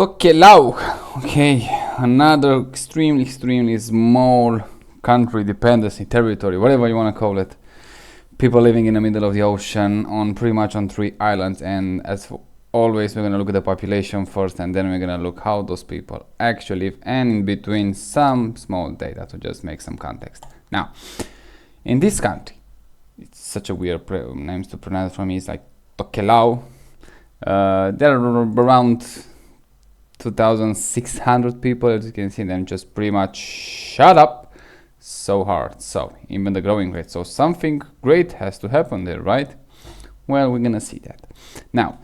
Tokelau, okay, another extremely small country, dependency, territory, whatever you want to call it. People living in the middle of the ocean on pretty much on 3 islands, and as always we're going to look at the population first, and then we're going to look how those people actually live, and in between some small data to just make some context. Now, in this country, it's such a weird names to pronounce for me. It's like Tokelau. There are around 2,600 people. As you can see, them just pretty much shut up so hard. So even the growing rate. So something great has to happen there, right? Well, we're gonna see that. Now,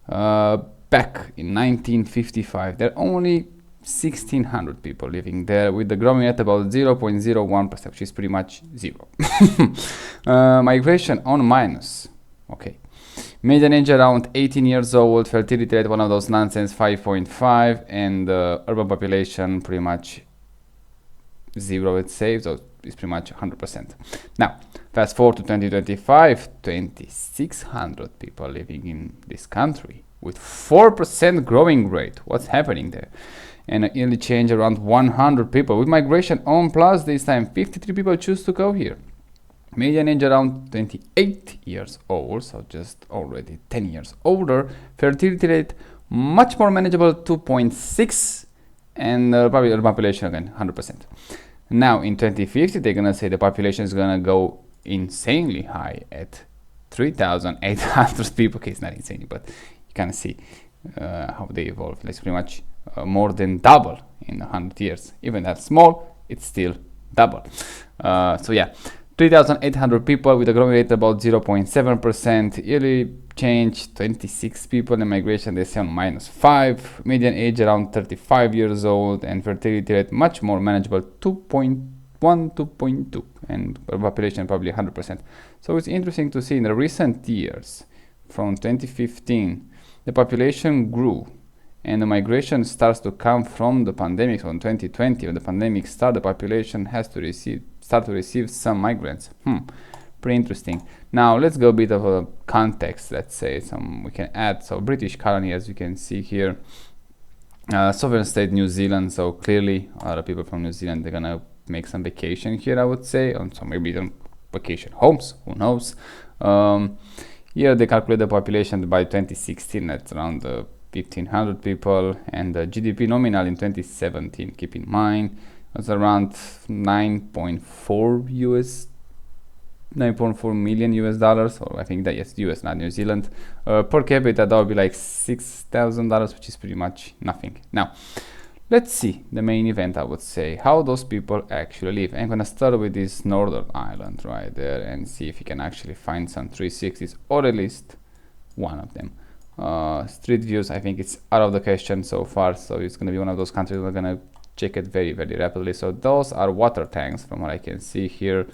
back in 1955, there are only 1,600 people living there, with the growing rate about 0.01%, which is pretty much zero. Migration on minus. Okay. Median age around 18 years old, fertility rate one of those nonsense 5.5, and urban population pretty much zero, let's say, so it's pretty much 100%. Now, fast forward to 2025, 2,600 people living in this country with 4% growing rate. What's happening there? And a yearly change around 100 people. With migration on plus this time, 53 people choose to go here. Median age around 28 years old, so just already 10 years older. Fertility rate much more manageable, 2.6, and probably the population again 100%. Now in 2050, they're gonna say the population is gonna go insanely high at 3,800 people. Okay, it's not insanely, but you kind of see how they evolve. It's pretty much more than double in 100 years. Even that small, it's still double. So yeah. 3,800 people with a growing rate about 0.7%. Yearly change 26 people. In migration they say on -5. Median age around 35 years old, and fertility rate much more manageable, 2.1, 2.2, and population probably 100%. So it's interesting to see in the recent years, from 2015, the population grew, and the migration starts to come from the pandemic. So in 2020, when the pandemic started, the population has to start to receive some migrants. Pretty interesting. Now let's go a bit of a context. Let's say we can add. So British colony, as you can see here, sovereign state New Zealand. So clearly, a lot of people from New Zealand, they're gonna make some vacation here, I would say, on some maybe some vacation homes. Who knows? Here they calculate the population by 2016. That's around 1,500 people, and the GDP nominal in 2017, keep in mind, was around 9.4 million US dollars, or I think that, yes, US, not New Zealand. Per capita, that would be like $6,000, which is pretty much nothing. Now, let's see the main event, I would say, how those people actually live. I'm gonna start with this northern island right there and see if you can actually find some 360s, or at least one of them. Street views, I think it's out of the question so far, so it's going to be one of those countries we're going to check it very rapidly. So those are water tanks from what I can see here.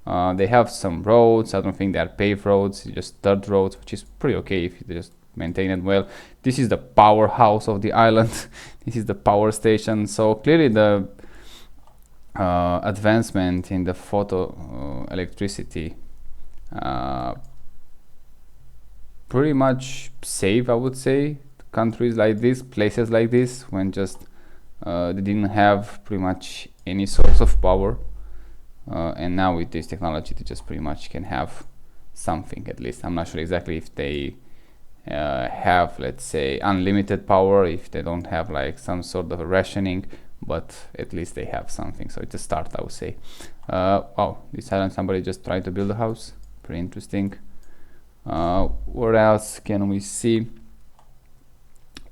They have some roads. I don't think they are paved roads, just dirt roads, which is pretty okay if you just maintain it well. This is the powerhouse of the island. This is the power station. So clearly the advancement in the photo electricity pretty much save, I would say, countries like this, places like this, when just they didn't have pretty much any source of power, and now with this technology they just pretty much can have something. At least I'm not sure exactly if they have, let's say, unlimited power, if they don't have like some sort of a rationing, but at least they have something. So it's a start, I would say. Wow, this island, somebody just tried to build a house. Pretty interesting. What else can we see?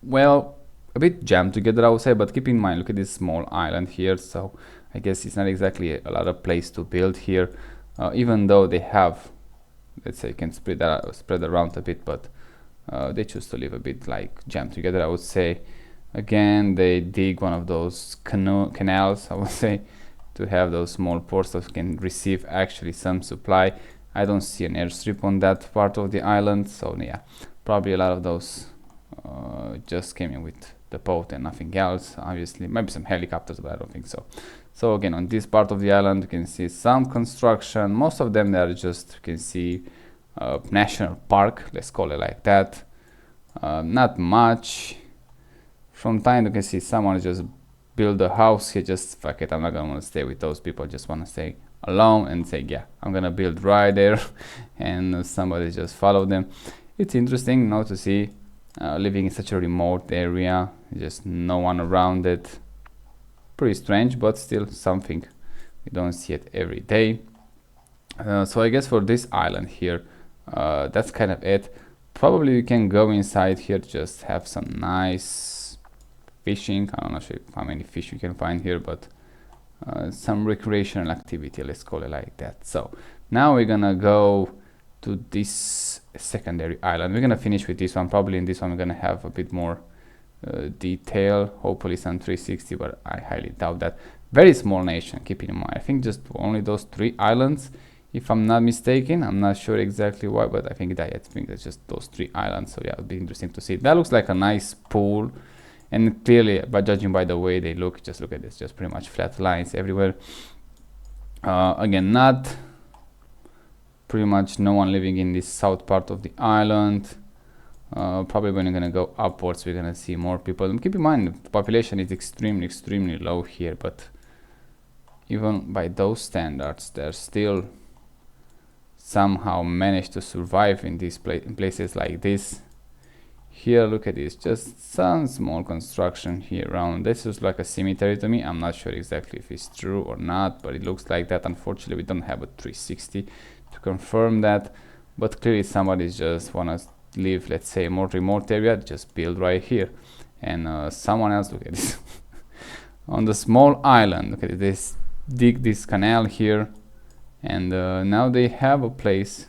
Well, a bit jammed together, I would say, but keep in mind, look at this small island here. So I guess it's not exactly a lot of place to build here, even though they have, let's say, can spread around a bit, but they choose to live a bit like jammed together, I would say. Again, they dig one of those canals, I would say, to have those small ports that can receive actually some supply. I don't see an airstrip on that part of the island, so yeah, probably a lot of those just came in with the boat and nothing else. Obviously, maybe some helicopters, but I don't think so. So again, on this part of the island, you can see some construction. Most of them, they are just, you can see, national park, let's call it like that. Not much. from time you can see someone just build a house here. Just fuck it, I'm not gonna stay with those people, just want to stay alone and say yeah, I'm gonna build right there and somebody just follow them. It's interesting now to see living in such a remote area, just no one around it. Pretty strange, but still something. We don't see it every day. So I guess for this island here, that's kind of it. Probably you can go inside here, just have some nice fishing. I'm not sure how many fish you can find here, but some recreational activity, let's call it like that. So now we're gonna go to this secondary island. We're gonna finish with this one. Probably in this one we're gonna have a bit more detail, hopefully some 360, but I highly doubt that. Very small nation, keep in mind. I think just only those 3 islands, if I'm not mistaken. I'm not sure exactly why, but I think that's just those 3 islands. So yeah, it'll be interesting to see. That looks like a nice pool, and clearly, by judging by the way they look, just look at this, just pretty much flat lines everywhere. Again, not pretty much no one living in this south part of the island. Probably when you're gonna go upwards, we're gonna see more people. And keep in mind, the population is extremely low here, but even by those standards, they're still somehow managed to survive in these places like this. Here, look at this, just some small construction here around. This is like a cemetery to me. I'm not sure exactly if it's true or not, but it looks like that. Unfortunately, we don't have a 360 to confirm that, but clearly somebody's just wanna live, let's say, a more remote area, just build right here. And someone else, look at this, on the small island, look at this, dig this canal here, and now they have a place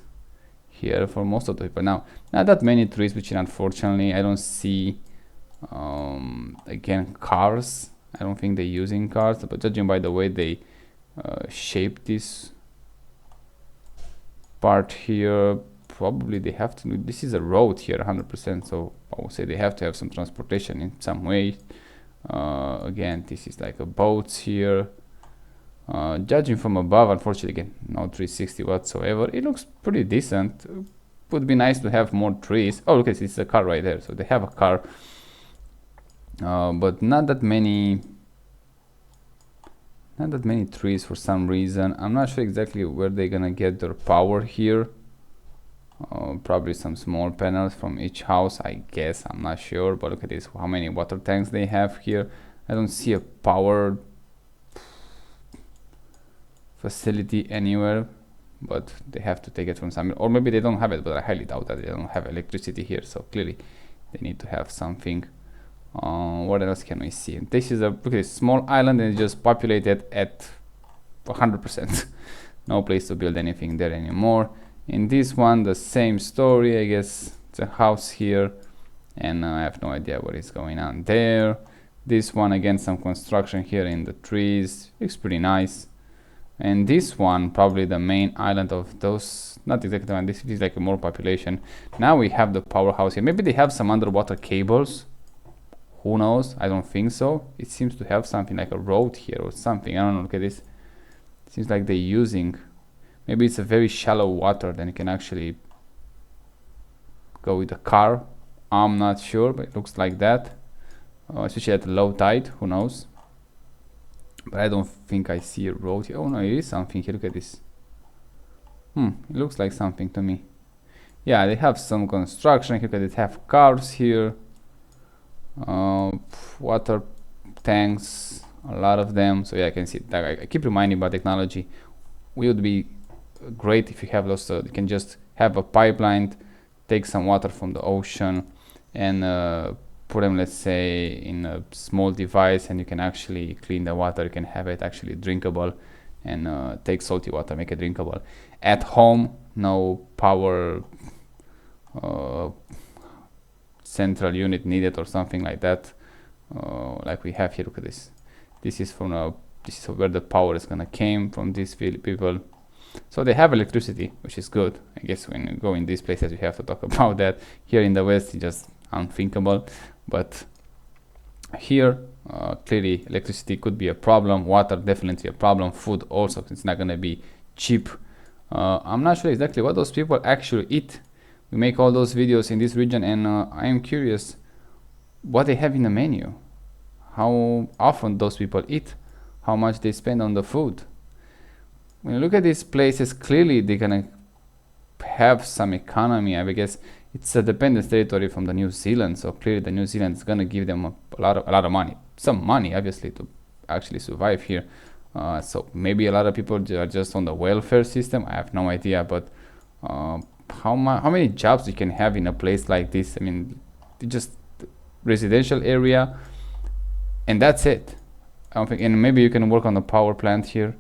here for most of the people. Now, not that many trees, which unfortunately I don't see. Again, cars, I don't think they're using cars, but judging by the way they shape this part here, probably they have to. This is a road here 100%, so I would say they have to have some transportation in some way. Again, this is like a boats here. Judging from above, unfortunately, again, no 360 whatsoever. It looks pretty decent. Would be nice to have more trees. Oh, look, it's a car right there. So they have a car, but not that many trees for some reason. I'm not sure exactly where they're gonna get their power here. Probably some small panels from each house, I guess. I'm not sure, but look at this, how many water tanks they have here. I don't see a power facility anywhere, but they have to take it from somewhere, or maybe they don't have it, but I highly doubt that they don't have electricity here. So clearly they need to have something. What else can we see? This is a small island, and it's just populated at 100%. No place to build anything there anymore. In this one, the same story, I guess. It's a house here, and I have no idea what is going on there. This one, again, some construction here in the trees. Looks pretty nice. And this one, probably the main island of those, not exactly one, this is like a more population. Now we have the powerhouse here. Maybe they have some underwater cables. Who knows? I don't think so. It seems to have something like a road here or something. I don't know, look at this. It seems like they're using, maybe it's a very shallow water, then you can actually go with a car. I'm not sure, but it looks like that. Especially at low tide, who knows? But I don't think I see a road here. Oh no, it is something here, look at this. It looks like something to me. Yeah, they have some construction here, they have cars here. Water tanks, a lot of them. So yeah, I can see that. I keep reminding about technology. We would be great if you have those, you can just have a pipeline, take some water from the ocean and put them, let's say, in a small device, and you can actually clean the water. You can have it actually drinkable, and take salty water, make it drinkable. At home, no power central unit needed or something like that, like we have here. Look at this. This is from this is where the power is gonna came from these people. So they have electricity, which is good. I guess when you go in these places, we have to talk about that. Here in the West, it's just unthinkable. But here, clearly, electricity could be a problem. Water, definitely a problem. Food also, it's not gonna be cheap. I'm not sure exactly what those people actually eat. We make all those videos in this region, and I am curious what they have in the menu. how often those people eat, how much they spend on the food. When you look at these places, clearly they're gonna have some economy. I guess it's a dependent territory from the New Zealand, so clearly the New Zealand is gonna give them a lot of money, some money obviously to actually survive here. So maybe a lot of people are just on the welfare system. I have no idea, but how many jobs you can have in a place like this? I mean, just residential area, and that's it. I don't think, and maybe you can work on the power plant here,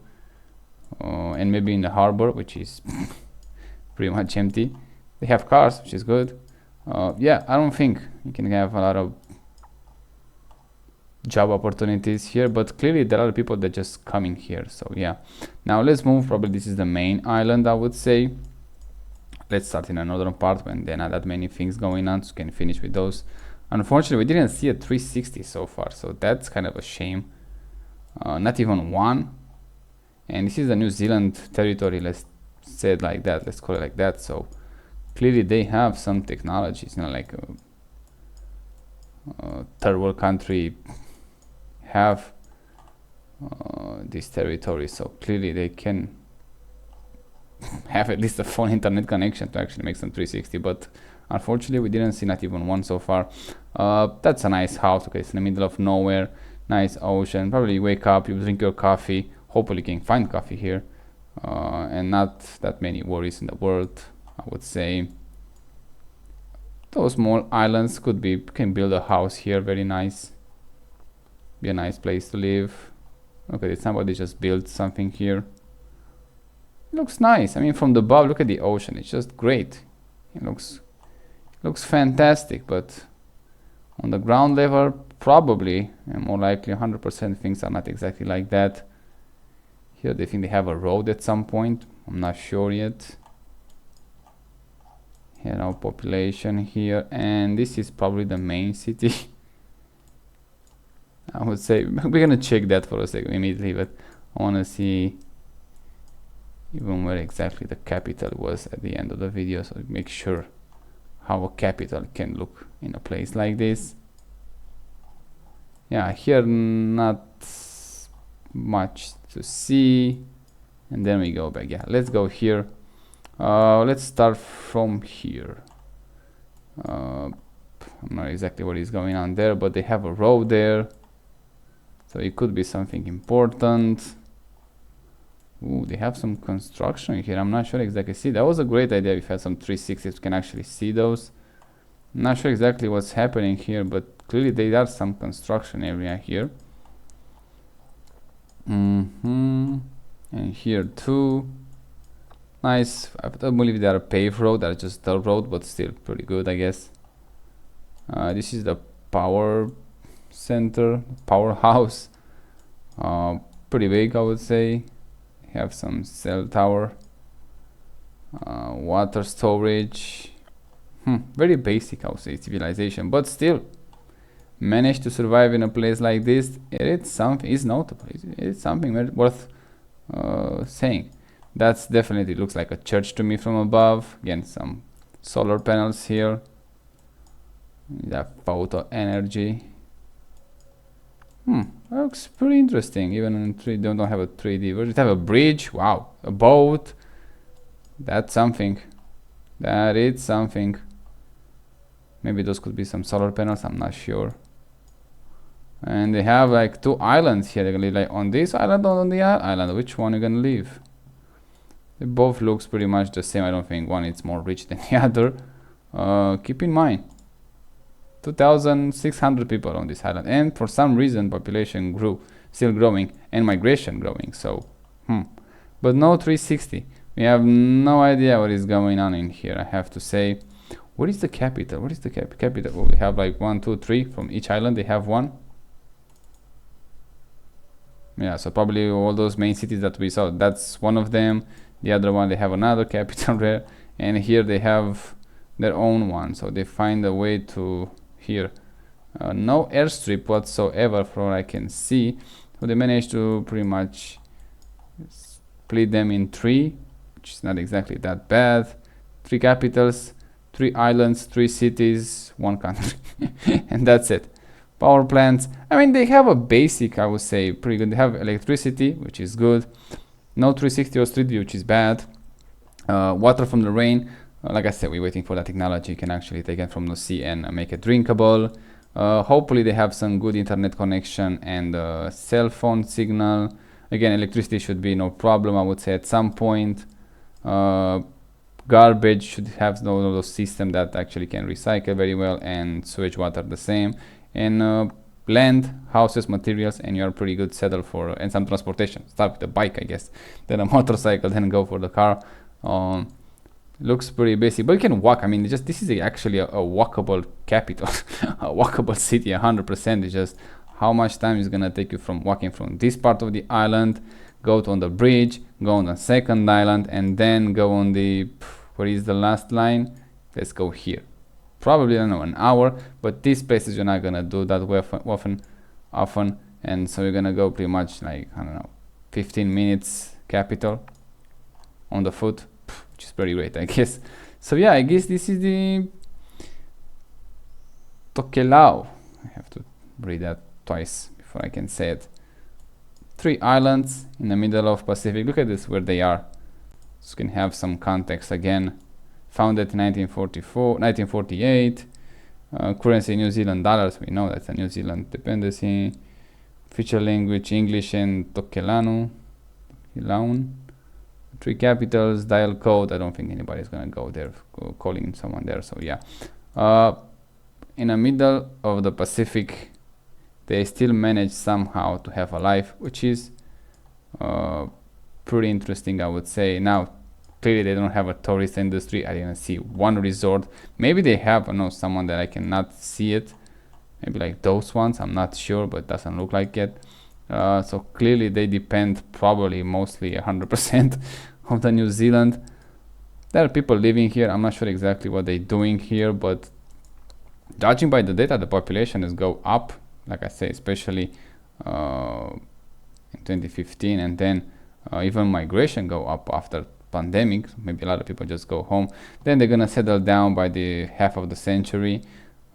and maybe in the harbor, which is pretty much empty. They have cars, which is good. Yeah, I don't think you can have a lot of job opportunities here, but clearly there are people that just coming here. So yeah, now let's move. Probably this is the main island, I would say. Let's start in another part when there are not that many things going on, so we can finish with those. Unfortunately, we didn't see a 360 so far, so that's kind of a shame. Not even one. And this is the New Zealand territory, let's say it like that, let's call it like that. So clearly they have some technologies, like a third world country have this territory, so clearly they can have at least a phone internet connection to actually make some 360, but unfortunately we didn't see not even one so far. That's a nice house. Okay, it's in the middle of nowhere, nice ocean. Probably you wake up, you drink your coffee, hopefully you can find coffee here, and not that many worries in the world, I would say. Those small islands could be, can build a house here, very nice, be a nice place to live. Okay, somebody just built something here. It looks nice. I mean, from the above, look at the ocean, it's just great. It looks fantastic, but on the ground level, probably, and more likely 100% things are not exactly like that. Here they think they have a road at some point, I'm not sure yet. Here our population here, and this is probably the main city. I would say we're gonna check that for a second immediately, but I want to see even where exactly the capital was at the end of the video, so make sure how a capital can look in a place like this. Yeah, here not much to see, and then we go back. Yeah, let's go here. Let's start from here. I'm not exactly what is going on there, but they have a road there, so it could be something important. Ooh, they have some construction here. I'm not sure exactly. See, that was a great idea if you had some 360s, we can actually see those. I'm not sure exactly what's happening here, but clearly there are some construction area here. And here too. Nice. I don't believe they are a paved road, they're just dirt road, but still pretty good, I guess. This is the power center, powerhouse. Pretty big, I would say. Have some cell tower, water storage. Very basic, I would say, civilization, but still managed to survive in a place like this. It's something, it's notable, it's something worth saying. That's definitely looks like a church to me from above. Again, some solar panels here. That photo energy. Looks pretty interesting. Even in 3D, don't have a 3D version. They have a bridge. Wow, a boat. That's something. That is something. Maybe those could be some solar panels. I'm not sure. And they have like 2 islands here. They're gonna live like on this island or on the other island. Which one are you gonna live? They both looks pretty much the same. I don't think one is more rich than the other. Keep in mind, 2,600 people on this island, and for some reason population grew, still growing, and migration growing. So, but no 360. We have no idea what is going on in here, I have to say. What is the capital? What is the capital? Oh, we have like 1, 2, 3 from each island. They have one. Yeah, so probably all those main cities that we saw, that's one of them. The other one, they have another capital there, and here they have their own one. So they find a way to here. No airstrip whatsoever from what I can see. So they managed to pretty much split them in 3, which is not exactly that bad. 3 capitals, 3 islands, 3 cities, 1 country, and that's it. power plants. I mean, they have a basic, I would say, pretty good. They have electricity, which is good. No 360 or street view, which is bad. Water from the rain. Like I said, we're waiting for that technology. You can actually take it from the sea and make it drinkable. Hopefully they have some good internet connection and cell phone signal. Again, electricity should be no problem, I would say, at some point. Garbage should have those systems that actually can recycle very well, and sewage water the same. And land, houses, materials, and you're pretty good settled for, and some transportation. Start with a bike, I guess, then a motorcycle, then go for the car. Looks pretty basic, but you can walk. I mean, this is actually a walkable capital, a walkable city, 100%. It's just how much time is gonna take you from walking from this part of the island, go on the bridge, go on the second island, and then go on the, where is the last line? Let's go here. Probably, I don't know, an hour, but these places you're not gonna do that often, and so you're gonna go pretty much like, I don't know, 15 minutes capital on the foot, which is pretty great, I guess. So yeah, I guess this is the Tokelau. I have to read that twice before I can say it. 3 islands in the middle of Pacific. Look at this, where they are. So you can have some context again. Founded in 1948. Currency New Zealand dollars. We know that's a New Zealand dependency. Official language English and Tokelau. 3 capitals, dial code. I don't think anybody's gonna go there calling someone there. So yeah, in the middle of the Pacific, they still manage somehow to have a life, which is pretty interesting, I would say. Now, clearly they don't have a tourist industry. I didn't see one resort. Maybe they have, I know, someone that I cannot see it. Maybe like those ones, I'm not sure, but doesn't look like it. So clearly they depend probably mostly 100% of the New Zealand. There are people living here. I'm not sure exactly what they're doing here, but judging by the data, the population is go up, like I say, especially in 2015, and then even migration go up after pandemic. Maybe a lot of people just go home. Then they're gonna settle down by the half of the century.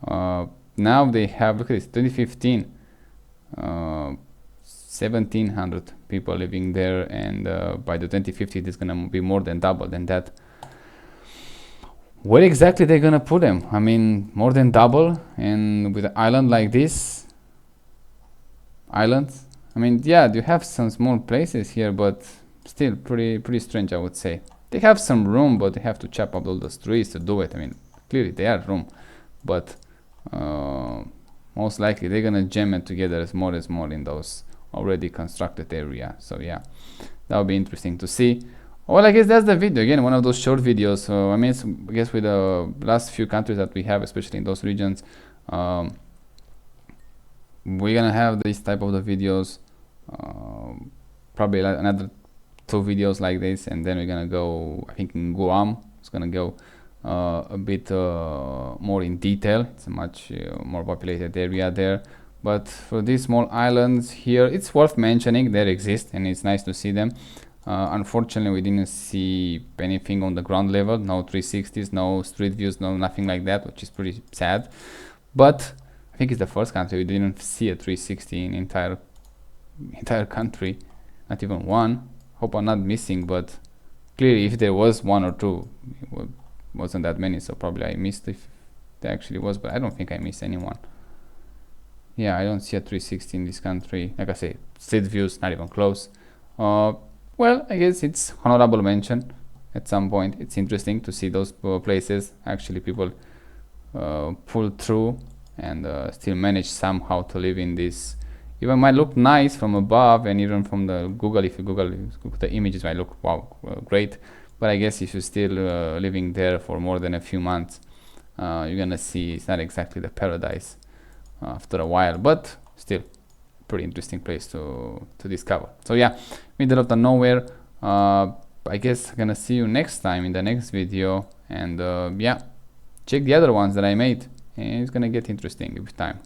Now they have, look at this, 2015, 1,700 people living there, and by the 2050 it's gonna be more than double than that. Where exactly they're gonna put them? I mean, more than double, and with an island like this, islands. I mean, yeah, you have some small places here, but still pretty strange, I would say. They have some room, but they have to chop up all those trees to do it. I mean, clearly they have room, but most likely they're gonna jam it together as more in those already constructed area. So yeah, that would be interesting to see. Well, I guess that's the video. Again, one of those short videos. So I mean, I guess with the last few countries that we have, especially in those regions, we're gonna have this type of the videos, probably like another 2 videos like this, and then we're gonna go, I think in Guam, it's gonna go a bit more in detail. It's a much more populated area there, but for these small islands here, it's worth mentioning they exist, and it's nice to see them. Unfortunately, we didn't see anything on the ground level, no 360s, no street views, no nothing like that, which is pretty sad. But I think it's the first country we didn't see a 360 in entire country, not even one. Hope I'm not missing, but clearly if there was 1 or 2, it wasn't that many, so probably I missed if there actually was, but I don't think I missed anyone. Yeah, I don't see a 360 in this country. Like I say, street views, not even close. Well, I guess it's honorable mention at some point. It's interesting to see those places actually people pull through and still manage somehow to live in this. Even might look nice from above, and even from the Google, if you Google the images, might look wow, great. But I guess if you're still living there for more than a few months, you're gonna see it's not exactly the paradise after a while, but still pretty interesting place to discover. So yeah, middle of the nowhere. I guess I'm gonna see you next time in the next video, and yeah, check the other ones that I made, and it's gonna get interesting with time.